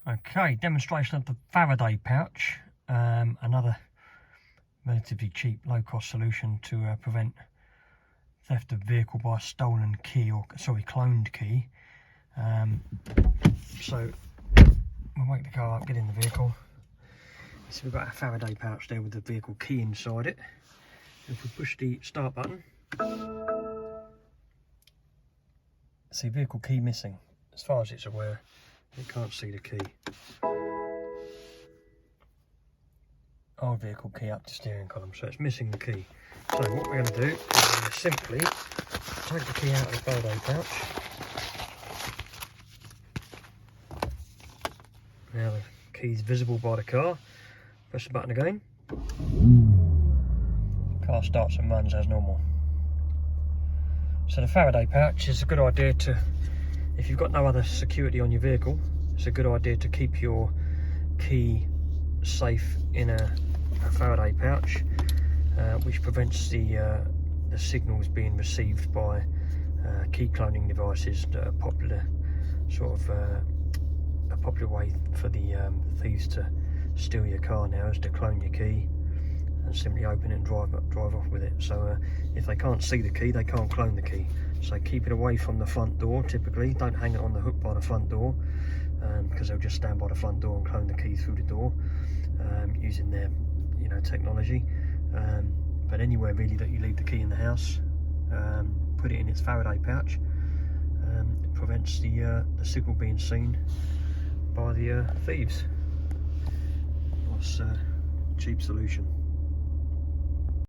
Okay, demonstration of the Faraday pouch, another relatively cheap, low-cost solution to prevent theft of vehicle by a stolen key, or sorry, cloned key. So we'll wake the car up, get in the vehicle. So we've got a Faraday pouch there with the vehicle key inside it. If we push the start button, see vehicle key missing. As far as it's aware, it can't see the key. Our vehicle key up to steering column, so it's missing the key. So what we're going to do is we're going to simply take the key out of the Faraday pouch. Now the key's visible by the car. Press the button again. Car starts and runs as normal. So the Faraday pouch is a good idea to, if you've got no other security on your vehicle, it's a good idea to keep your key safe in a Faraday pouch, which prevents the signals being received by key cloning devices that are popular, a popular way for the thieves to steal your car now is to clone your key and simply open it and drive off with it. So if they can't see the key, they can't clone the key. So keep it away from the front door. Typically, don't hang it on the hook by the front door, because they'll just stand by the front door and clone the key through the door using their technology. But anywhere really that you leave the key in the house, put it in its Faraday pouch. It prevents the signal being seen by the thieves. Nice cheap solution.